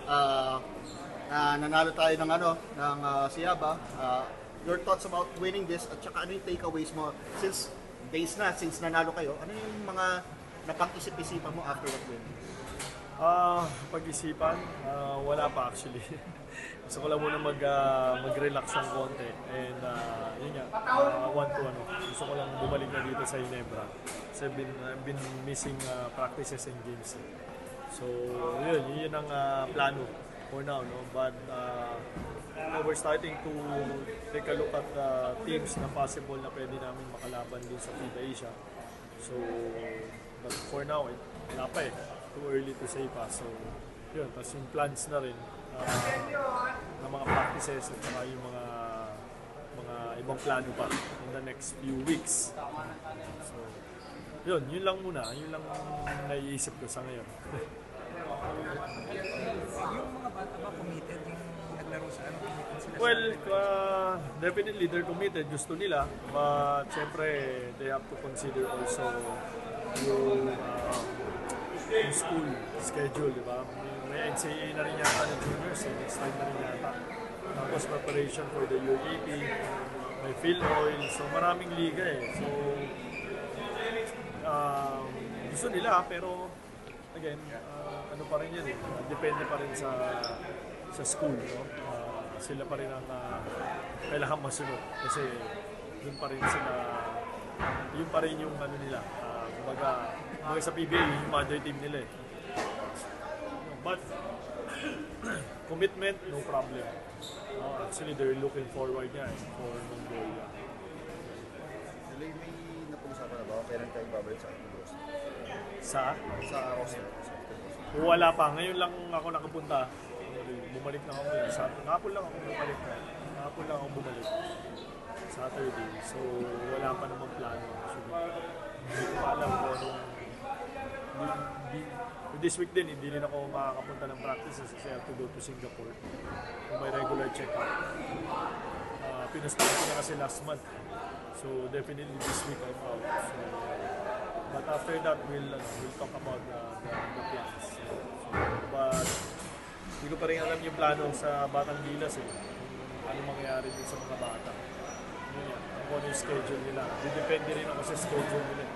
uh, nanalo tayo ng Siaba. Your thoughts about winning this at saka ano yung takeaways mo since nanalo kayo, ano yung mga napang-isip-isipan mo after that win? Pag-isipan, wala pa actually. Gusto ko lang muna mag-relax ng konti and yun nga, gusto ko lang bumalik na dito sa Ginebra. Kasi I've been missing practices and games. So yun ang plano for now, no? But we're starting to take a look at teams na possible na pwede namin makalaban din sa FIBA Asia. So, but for now, wala pa eh. Too early to say pa. So, yun. Tapos yung plans na rin ng mga practices at saka yung mga ibang plano pa in the next few weeks. So, yun lang muna. Yun lang naiisip ko sa ngayon. Yung mga bata ba committed yung naglaro sa committed sila? Well, definitely they're committed. Gusto nila. But syempre, they have to consider also yung school schedule, di ba? May NCAA na rin yata ng juniors, next time na rin yata. Tapos preparation for the UAP, may field oil, so maraming liga eh. So, gusto nila, pero again, ano pa rin yan eh, depende pa rin sa school, no? Sila pa rin ang kailangan masunod kasi yun pa rin yung ano nila, kumbaga sa PBA, yung mother team nila eh. But commitment, no problem. Actually, they're looking forward niya for Mongolia. May napag-usapan na ba? Kailan kayo babalik sa Arcos? Sa roster? Wala pa. Ngayon lang ako nakapunta. Bumalik na ako ngayon. Kahapon lang ako bumalik. Saturday. So, wala pa namang plano. Hindi ko pa alam kung this week din, hindi rin ako makakapunta ng practices kasi I have to go to Singapore. May regular check-up. Pinastart ko na kasi last month. So, definitely this week I'm out. So, but after that, we'll talk about the plans. So, but hindi ko pa rin alam yung plano sa Batang Gilas eh. Ano mangyayari din sa mga bata. Ano yung schedule nila. Depende rin ako sa schedule nila.